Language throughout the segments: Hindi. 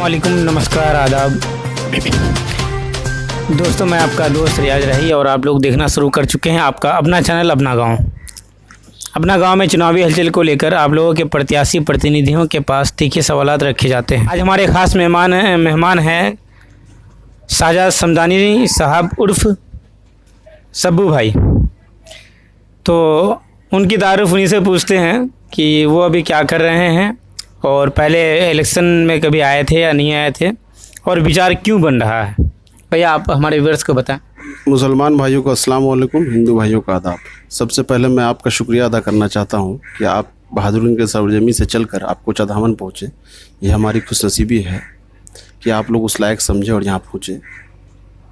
वालेकुम, नमस्कार, आदाब। दोस्तों, मैं आपका दोस्त रियाज रही और आप लोग देखना शुरू कर चुके हैं आपका अपना चैनल अपना गांव। अपना गांव में चुनावी हलचल को लेकर आप लोगों के प्रत्याशी प्रतिनिधियों के पास तीखे सवालात रखे जाते हैं। आज हमारे खास मेहमान हैं साजा समदानी साहब उर्फ सब्बू भाई। तो उनकी तारुफ उन्हीं से पूछते हैं कि वो अभी क्या कर रहे हैं और पहले इलेक्शन में कभी आए थे या नहीं आए थे और विचार क्यों बन रहा है। भैया, आप हमारे व्यूअर्स को बताएं। मुसलमान भाइयों को अस्सलाम वालेकुम, हिंदू भाइयों का आदाब। सबसे पहले मैं आपका शुक्रिया अदा करना चाहता हूं कि आप बहादुरीन के सरजमी से चलकर आपको चादामन पहुँचे। ये हमारी खुशनसीबी है कि आप लोग उस लायक समझे और यहाँ पहुँचे।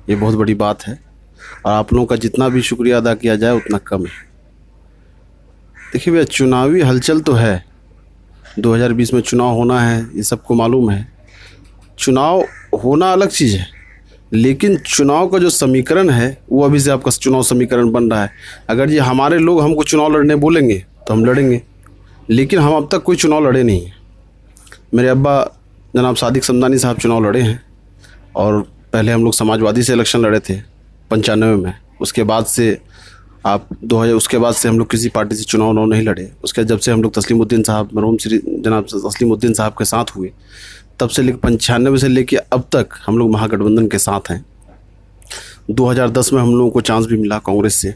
ये बहुत बड़ी बात है और आप लोगों का जितना भी शुक्रिया अदा किया जाए उतना कम है। देखिए भैया, चुनावी हलचल तो है, 2020 में चुनाव होना है, ये सबको मालूम है। चुनाव होना अलग चीज़ है, लेकिन चुनाव का जो समीकरण है वो अभी से आपका चुनाव समीकरण बन रहा है। अगर ये हमारे लोग हमको चुनाव लड़ने बोलेंगे तो हम लड़ेंगे, लेकिन हम अब तक कोई चुनाव लड़े नहीं हैं। मेरे अब्बा जनाब सादिक समदानी साहब चुनाव लड़े हैं और पहले हम लोग समाजवादी से इलेक्शन लड़े थे 95 में। उसके बाद से उसके बाद से हम लोग किसी पार्टी से चुनाव नहीं लड़े। उसके जब से हम लोग तस्लीमुद्दीन साहब मरहूम श्री जनाब तस्लीमुद्दीन साहब के साथ हुए, तब से 95 से लेके अब तक हम लोग महागठबंधन के साथ हैं। 2010 में हम लोगों को चांस भी मिला कांग्रेस से।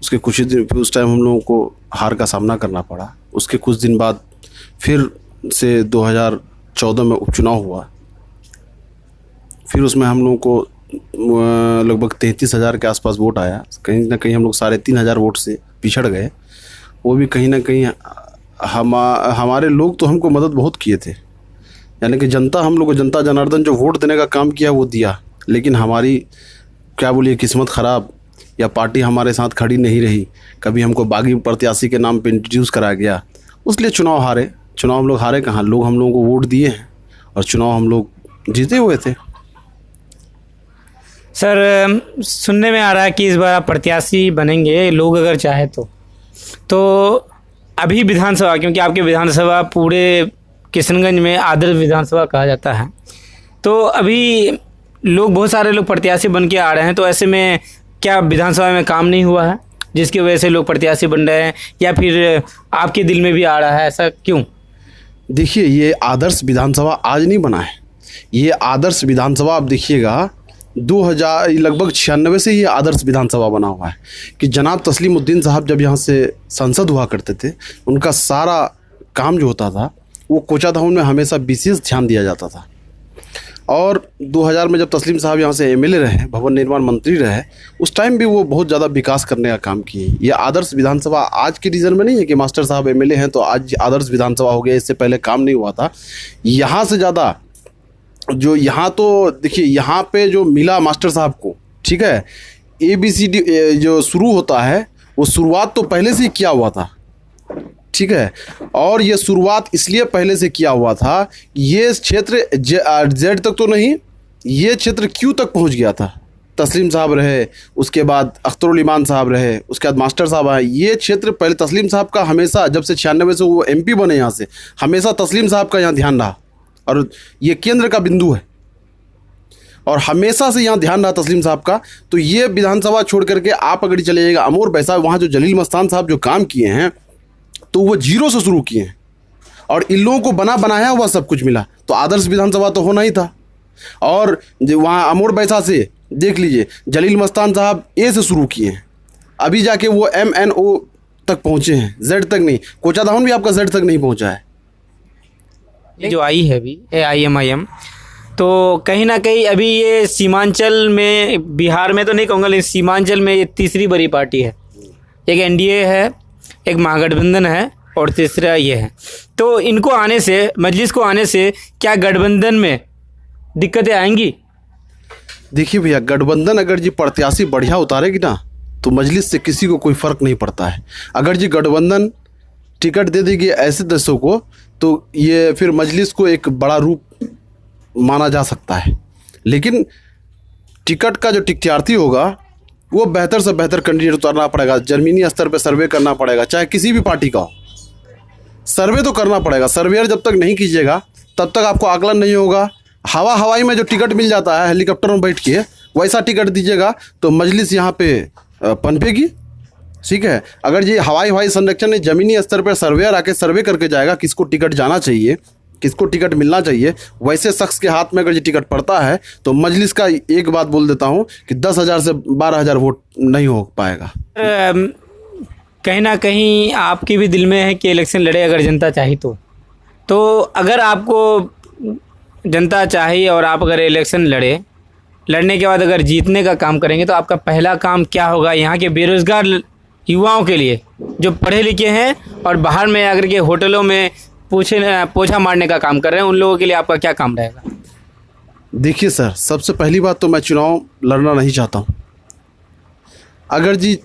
उसके कुछ ही दिन फिर उस टाइम हम लोगों को हार का सामना करना पड़ा। उसके कुछ दिन बाद फिर से 2014 में उपचुनाव हुआ। फिर उसमें हम लोगों को लगभग 33,000 के आसपास वोट आया। कहीं ना कहीं हम लोग 3,500 वोट से पिछड़ गए। वो भी कहीं ना कहीं हमारे लोग तो हमको मदद बहुत किए थे, यानी कि जनता हम लोग को, जनता जनार्दन जो वोट देने का काम किया वो दिया। लेकिन हमारी क्या बोलिए किस्मत ख़राब या पार्टी हमारे साथ खड़ी नहीं रही। कभी हमको बागी प्रत्याशी के नाम पे इंट्रोड्यूस करा गया, उसलिए चुनाव हारे। चुनाव हम लोग हारे कहाँ, लोग हम लोगों को वोट दिए हैं और चुनाव हम लोग जीते हुए थे। सर, सुनने में आ रहा है कि इस बार आप प्रत्याशी बनेंगे, लोग अगर चाहे तो अभी विधानसभा, क्योंकि आपके विधानसभा पूरे किशनगंज में आदर्श विधानसभा कहा जाता है, तो अभी लोग बहुत सारे लोग प्रत्याशी बन के आ रहे हैं। तो ऐसे में क्या विधानसभा में काम नहीं हुआ है जिसकी वजह से लोग प्रत्याशी बन रहे हैं, या फिर आपके दिल में भी आ रहा है, ऐसा क्यों? देखिए, ये आदर्श विधानसभा आज नहीं बना है। ये आदर्श विधानसभा आप देखिएगा 2000 लगभग 96 से ये आदर्श विधानसभा बना हुआ है कि जनाब तस्लीमुद्दीन साहब जब यहाँ से सांसद हुआ करते थे, उनका सारा काम जो होता था वो कोचाधाम में हमेशा विशेष ध्यान दिया जाता था। और 2000 में जब तस्लीम साहब यहाँ से एमएलए रहे, भवन निर्माण मंत्री रहे, उस टाइम भी वो बहुत ज़्यादा विकास करने का काम किए। ये आदर्श विधानसभा आज के रीजन में नहीं है कि मास्टर साहब एमएलए हैं तो आज आदर्श विधानसभा हो गया, इससे पहले काम नहीं हुआ था। यहाँ से ज़्यादा जो यहाँ तो देखिए, यहाँ पे जो मिला मास्टर साहब को, ठीक है, ABCD जो शुरू होता है वो शुरुआत तो पहले से ही किया हुआ था, ठीक है। और ये शुरुआत इसलिए पहले से किया हुआ था, ये क्षेत्र जेड तक तो नहीं, ये क्षेत्र क्यू तक पहुँच गया था। तस्लीम साहब रहे, उसके बाद अख्तरुल ईमान साहब रहे, उसके बाद मास्टर साहब आए। ये क्षेत्र पहले तस्लीम साहब का हमेशा, जब से 96 से वो MP बने यहाँ से, हमेशा तस्लीम साहब का यहाँ ध्यान रहा और ये केंद्र का बिंदु है और हमेशा से यहाँ ध्यान रहा तस्लीम साहब का। तो ये विधानसभा छोड़ करके आप अगर चले जाइएगा अमोर बैसा, वहाँ जो जलील मस्तान साहब जो काम किए हैं तो वो 0 से शुरू किए हैं और इन लोगों को बनाया हुआ सब कुछ मिला। तो आदर्श विधानसभा तो होना ही था। और वहाँ अमोर बैसा से देख लीजिए, जलील मस्तान साहब A से शुरू किए हैं, अभी जाके वो MNO तक पहुँचे हैं, Z तक नहीं। कोचाधाम भी आपका Z तक नहीं पहुँचा है। जो आई है अभी AIMIM, तो कहीं ना कहीं अभी ये सीमांचल में, बिहार में तो नहीं कहूँगा, लेकिन सीमांचल में ये तीसरी बड़ी पार्टी है। एक NDA है, एक महागठबंधन है और तीसरा ये है। तो इनको आने से, मजलिस को आने से क्या गठबंधन में दिक्कतें आएंगी? देखिए भैया, गठबंधन अगर जी प्रत्याशी बढ़िया उतारेगी ना तो मजलिस से किसी को कोई फ़र्क नहीं पड़ता है। अगर जी गठबंधन टिकट दे देगी ऐसे दलों को तो ये फिर मजलिस को एक बड़ा रूप माना जा सकता है। लेकिन टिकट का जो टिकटार्थी होगा वो बेहतर से बेहतर कैंडिडेट उतारना पड़ेगा। ज़मीनी स्तर पे सर्वे करना पड़ेगा, चाहे किसी भी पार्टी का हो, सर्वे तो करना पड़ेगा। सर्वेयर जब तक नहीं कीजिएगा तब तक आपको आकलन नहीं होगा, हवाई में जो टिकट मिल जाता है हेलीकॉप्टर में बैठ के, वैसा टिकट दीजिएगा तो मजलिस यहाँ पे पनपेगी। ठीक है, अगर ये हवाई संरक्षण ने ज़मीनी स्तर पर सर्वेयर आके सर्वे करके जाएगा किसको टिकट जाना चाहिए, किसको टिकट मिलना चाहिए, वैसे शख्स के हाथ में अगर ये टिकट पड़ता है तो मजलिस का एक बात बोल देता हूँ कि 10,000 से 12,000 वोट नहीं हो पाएगा। कहीं ना कहीं आपके भी दिल में है कि इलेक्शन लड़े अगर जनता चाही तो अगर आपको जनता चाहिए और आप अगर इलेक्शन लड़ने के बाद अगर जीतने का काम करेंगे तो आपका पहला काम क्या होगा यहाँ के बेरोज़गार युवाओं के लिए जो पढ़े लिखे हैं और बाहर में अगर के होटलों में पोछा मारने का काम कर रहे हैं, उन लोगों के लिए आपका क्या काम रहेगा? देखिए सर, सबसे पहली बात तो मैं चुनाव लड़ना नहीं चाहता हूँ। अगर जी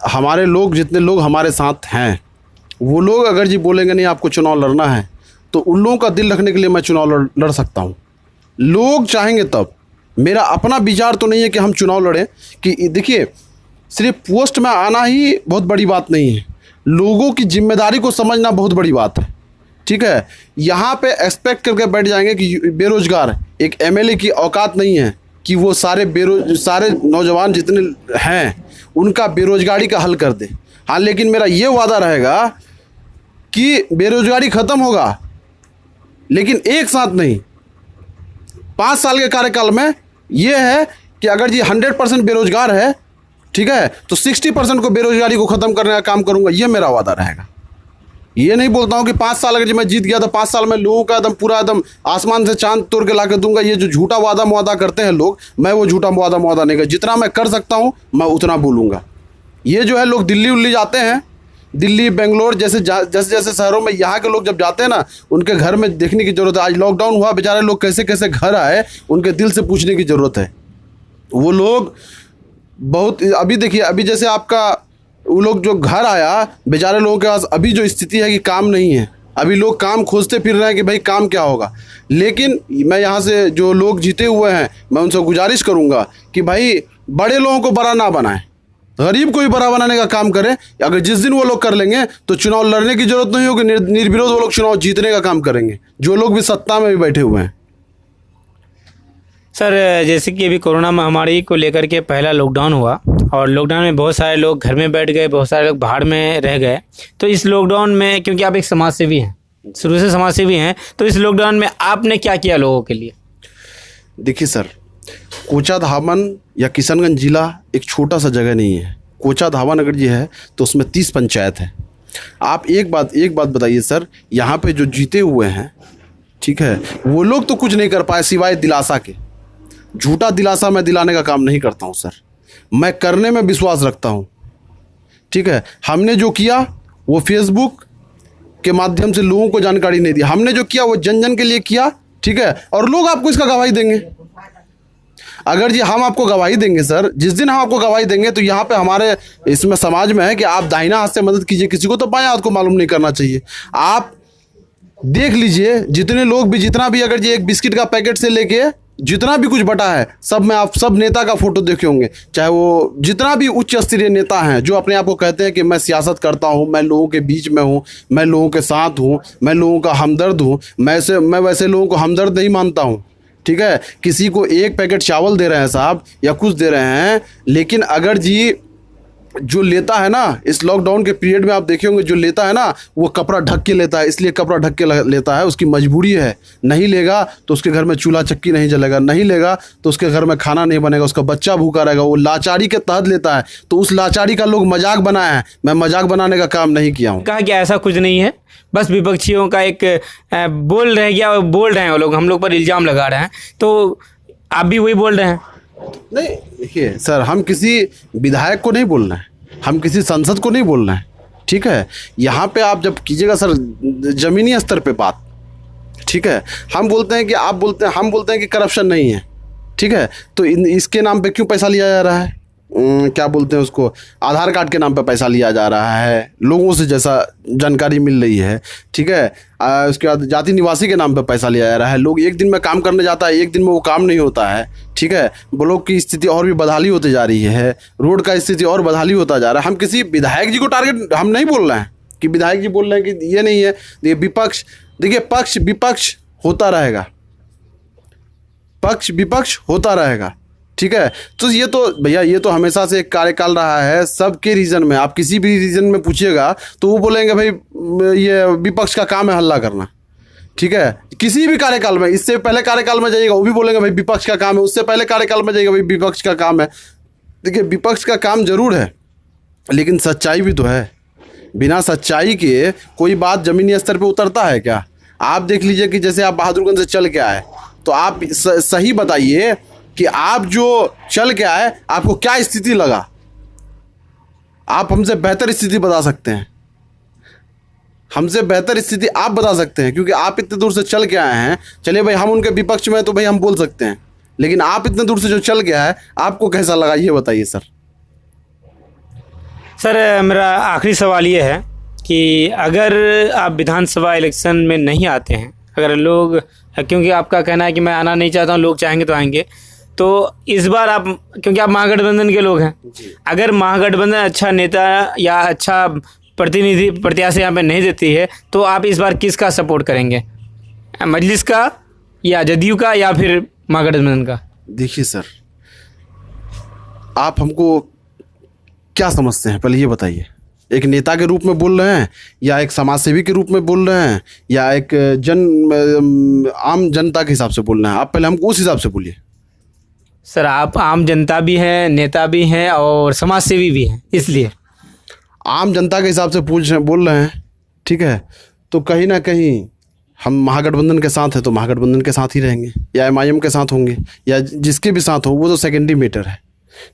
हमारे लोग, जितने लोग हमारे साथ हैं, वो लोग अगर जी बोलेंगे नहीं आपको चुनाव लड़ना है तो उन लोगों का दिल रखने के लिए मैं चुनाव लड़ सकता हूँ। लोग चाहेंगे तब। मेरा अपना विचार तो नहीं है कि हम चुनाव लड़ें। कि देखिए, सिर्फ पोस्ट में आना ही बहुत बड़ी बात नहीं है, लोगों की जिम्मेदारी को समझना बहुत बड़ी बात है। ठीक है, यहाँ पे एक्सपेक्ट करके बैठ जाएंगे कि बेरोजगार, एक एमएलए की औकात नहीं है कि वो सारे नौजवान जितने हैं उनका बेरोजगारी का हल कर दे। हाँ, लेकिन मेरा ये वादा रहेगा कि बेरोजगारी ख़त्म होगा, लेकिन एक साथ नहीं। 5 साल के कार्यकाल में ये है कि अगर जी 100% बेरोजगार है, ठीक है, तो 60% को बेरोजगारी को ख़त्म करने का काम करूँगा, ये मेरा वादा रहेगा। ये नहीं बोलता हूँ कि 5 साल अगर जी मैं जीत गया तो 5 साल में लोगों का एकदम पूरा एकदम आसमान से चांद तोड़ के ला के दूंगा। ये जो झूठा वादा करते हैं लोग, मैं वो झूठा वादा नहीं कर। जितना मैं कर सकता हूँ मैं उतना बोलूँगा। ये जो है लोग दिल्ली उल्ली जाते हैं, दिल्ली बेंगलोर जैसे शहरों में, यहाँ के लोग जब जाते हैं ना, उनके घर में देखने की ज़रूरत है। आज लॉकडाउन हुआ, बेचारे लोग कैसे कैसे घर आए, उनके दिल से पूछने की ज़रूरत है। वो लोग बहुत, अभी देखिए, अभी जैसे आपका वो लोग जो घर आया, बेचारे लोगों के पास अभी जो स्थिति है कि काम नहीं है। अभी लोग काम खोजते फिर रहे हैं कि भाई काम क्या होगा। लेकिन मैं यहाँ से जो लोग जीते हुए हैं, मैं उनसे गुजारिश करूँगा कि भाई बड़े लोगों को बड़ा ना बनाएं, गरीब को भी बड़ा बनाने का काम करें। अगर जिस दिन वो लोग कर लेंगे तो चुनाव लड़ने की जरूरत नहीं होगी, निर्विरोध वो लोग चुनाव जीतने का काम करेंगे, जो लोग भी सत्ता में भी बैठे हुए हैं। सर, जैसे कि अभी कोरोना महामारी को लेकर के पहला लॉकडाउन हुआ और लॉकडाउन में बहुत सारे लोग घर में बैठ गए, बहुत सारे लोग बाहर में रह गए। तो इस लॉकडाउन में, क्योंकि आप एक समाज सेवी हैं, शुरू से समाज सेवी हैं, तो इस लॉकडाउन में आपने क्या किया लोगों के लिए? देखिए सर, कोचाधामन या किशनगंज जिला एक छोटा सा जगह नहीं है। कोचाधामन अगर ये है तो उसमें 30 पंचायत है। आप एक बात बताइए सर, यहाँ पे जो जीते हुए हैं, ठीक है, वो लोग तो कुछ नहीं कर पाए सिवाय दिलासा के। झूठा दिलासा मैं दिलाने का काम नहीं करता हूँ सर, मैं करने में विश्वास रखता हूँ। ठीक है, हमने जो किया वो फेसबुक के माध्यम से लोगों को जानकारी नहीं दी। हमने जो किया वो जन जन के लिए किया। ठीक है, और लोग आपको इसका गवाही देंगे। अगर जी हम आपको गवाही देंगे सर, जिस दिन हम आपको गवाही देंगे तो यहाँ पे हमारे इसमें समाज में है कि आप दाहिना हाथ से मदद कीजिए किसी को, तो बाएं हाथ को मालूम नहीं करना चाहिए। आप देख लीजिए, जितने लोग भी, जितना भी, अगर जी एक बिस्किट का पैकेट से लेके जितना भी कुछ बटा है, सब में आप सब नेता का फोटो देखे होंगे, चाहे वो जितना भी उच्च स्तरीय नेता हैं जो अपने आप को कहते हैं कि मैं सियासत करता हूं, मैं लोगों के बीच में हूं, मैं लोगों के साथ हूं, मैं लोगों का हमदर्द हूं। मैं वैसे लोगों को हमदर्द नहीं मानता हूं। ठीक है, किसी को एक पैकेट चावल दे रहे हैं साहब या कुछ दे रहे हैं, लेकिन अगर जी जो लेता है ना, इस लॉकडाउन के पीरियड में आप देखे होंगे, जो लेता है ना वो कपड़ा ढक के लेता है। इसलिए कपड़ा ढक के लेता है, उसकी मजबूरी है। नहीं लेगा तो उसके घर में चूल्हा चक्की नहीं जलेगा, नहीं लेगा तो उसके घर में खाना नहीं बनेगा, उसका बच्चा भूखा रहेगा। वो लाचारी के तहत लेता है, तो उस लाचारी का लोग मजाक बनाए हैं। मैं मजाक बनाने का काम नहीं किया हूँ। कहा कि ऐसा कुछ नहीं है, बस विपक्षियों का एक बोल रह गया, बोल रहे हैं वो लोग, हम लोग पर इल्ज़ाम लगा रहे हैं, तो आप भी वही बोल रहे हैं? नहीं, देखिए सर, हम किसी विधायक को नहीं बोलना है, हम किसी सांसद को नहीं बोलना है। ठीक है, यहाँ पे आप जब कीजिएगा सर ज़मीनी स्तर पे बात, ठीक है, हम बोलते हैं कि आप बोलते हैं, हम बोलते हैं कि करप्शन नहीं है। ठीक है, तो इसके नाम पे क्यों पैसा लिया जा रहा है? क्या बोलते हैं उसको, आधार कार्ड के नाम पे पैसा लिया जा रहा है, लोगों से जैसा जानकारी मिल रही है। ठीक है, उसके बाद जाति निवासी के नाम पे पैसा लिया जा रहा है। लोग एक दिन में काम करने जाता है, एक दिन में वो काम नहीं होता है। ठीक है, ब्लॉक की स्थिति और भी बदहाली होती जा रही है, रोड का स्थिति और बदहाली होता जा रहा है। हम किसी विधायक जी को टारगेट हम नहीं बोल रहे हैं कि विधायक जी बोल रहे हैं कि ये नहीं है, ये विपक्ष, देखिए पक्ष विपक्ष होता रहेगा। पक्ष विपक्ष होता रहेगा, ठीक है। तो ये तो भैया ये तो हमेशा से एक कार्यकाल रहा है सबके रीजन में। आप किसी भी रीजन में पूछिएगा तो वो बोलेंगे भाई ये विपक्ष का काम है हल्ला करना, ठीक है। किसी भी कार्यकाल में, इससे पहले कार्यकाल में जाइएगा वो भी बोलेंगे भाई विपक्ष का काम है, उससे पहले कार्यकाल में जाइएगा भाई विपक्ष का काम है। देखिए विपक्ष का काम जरूर है लेकिन सच्चाई भी तो है। बिना सच्चाई के कोई बात ज़मीनी स्तर पे उतरता है क्या? आप देख लीजिए कि जैसे आप बहादुरगंज से चल के आए तो आप सही बताइए कि आप जो चल के आए आपको क्या स्थिति लगा। आप हमसे बेहतर स्थिति बता सकते हैं, हमसे बेहतर स्थिति आप बता सकते हैं क्योंकि आप इतने दूर से चल के आए हैं। चलिए भाई हम उनके विपक्ष में तो भाई हम बोल सकते हैं, लेकिन आप इतने दूर से जो चल के आए आपको कैसा लगा ये बताइए सर। सर मेरा आखिरी सवाल ये है कि अगर आप विधानसभा इलेक्शन में नहीं आते हैं, अगर लोग, क्योंकि आपका कहना है कि मैं आना नहीं चाहता हूँ, लोग चाहेंगे तो आएंगे, तो इस बार आप, क्योंकि आप महागठबंधन के लोग हैं, अगर महागठबंधन अच्छा नेता या अच्छा प्रतिनिधि प्रत्याशी यहाँ पे नहीं देती है तो आप इस बार किसका सपोर्ट करेंगे, मजलिस का या जदयू का या फिर महागठबंधन का? देखिए सर, आप हमको क्या समझते हैं पहले ये बताइए। एक नेता के रूप में बोल रहे हैं या एक समाजसेवी के रूप में बोल रहे हैं या एक आम जनता के हिसाब से बोल रहे हैं? आप पहले हमको उस हिसाब से बोलिए। सर आप आम जनता भी हैं, नेता भी हैं और समाजसेवी भी हैं, इसलिए आम जनता के हिसाब से बोल रहे हैं, ठीक है। तो कहीं ना कहीं हम महागठबंधन के साथ हैं तो महागठबंधन के साथ ही रहेंगे या MIM के साथ होंगे या जिसके भी साथ हो, वो तो सेकेंडरी मैटर है,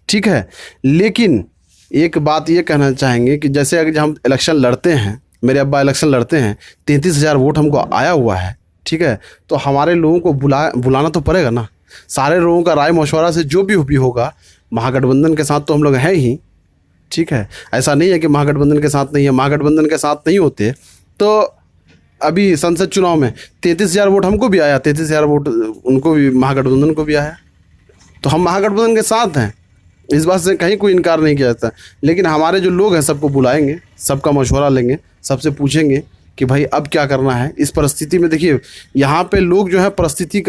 ठीक है। लेकिन एक बात ये कहना चाहेंगे कि जैसे अगर हम इलेक्शन लड़ते हैं, मेरे अब्बा इलेक्शन लड़ते हैं, 33,000 वोट हमको आया हुआ है, ठीक है। तो हमारे लोगों को बुलाना तो पड़ेगा ना। सारे लोगों का राय मशवरा से जो भी होगा, महागठबंधन के साथ तो हम लोग हैं ही, ठीक है। ऐसा नहीं है कि महागठबंधन के साथ नहीं है। महागठबंधन के साथ नहीं होते तो अभी संसद चुनाव में 33,000 वोट हमको भी आया, 33,000 वोट उनको भी, महागठबंधन को भी आया। तो हम महागठबंधन के साथ हैं, इस बात से कहीं कोई इनकार नहीं किया जाता। लेकिन हमारे जो लोग हैं सबको बुलाएंगे, सबका मशवरा लेंगे, सबसे पूछेंगे कि भाई अब क्या करना है इस परिस्थिति में। देखिए यहाँ पे लोग जो है परिस्थिति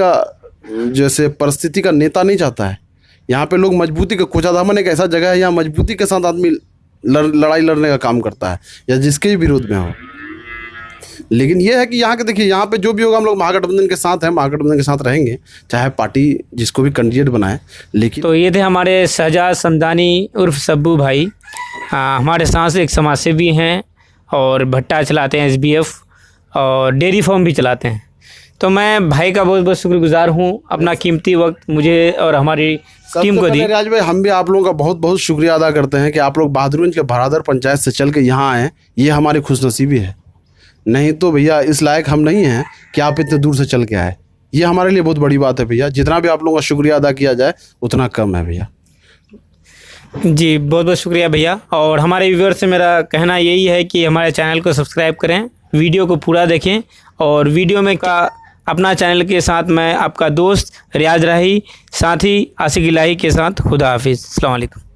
का नेता नहीं चाहता है। यहाँ पे लोग मजबूती का, कोचाधामन एक ऐसा जगह है यहाँ मजबूती के साथ आदमी लड़ाई लड़ने का काम करता है या जिसके भी विरोध में हो। लेकिन ये है कि यहाँ के देखिए, यहाँ पे जो भी होगा हम लोग महागठबंधन के साथ हैं, महागठबंधन के साथ रहेंगे, चाहे पार्टी जिसको भी कैंडिडेट बनाए। लेकिन तो ये थे हमारे शहजाद समदानी उर्फ सब्बू भाई। हमारे साथ एक समाजसेवी हैं और भट्टा चलाते हैं SBF और डेयरी फार्म भी चलाते हैं। तो मैं भाई का बहुत बहुत शुक्रगुजार हूँ, अपना कीमती वक्त मुझे और हमारी टीम को दी। राज भाई हम भी आप लोगों का बहुत बहुत शुक्रिया अदा करते हैं कि आप लोग बहादुरगंज के भरादर पंचायत से चल के यहाँ आए, ये हमारी खुशनसीबी है। नहीं तो भैया इस लायक हम नहीं हैं कि आप इतने दूर से चल के आए। ये हमारे लिए बहुत बड़ी बात है भैया। जितना भी आप लोगों का शुक्रिया अदा किया जाए उतना कम है भैया। जी बहुत बहुत शुक्रिया भैया। और हमारे व्यूअर्स से मेरा कहना यही है कि हमारे चैनल को सब्सक्राइब करें, वीडियो को पूरा देखें। और वीडियो में का अपना चैनल के साथ मैं आपका दोस्त रियाज राही, साथ ही आशिक इलाही के साथ खुदा हाफिज़। अस्सलाम वालेकुम।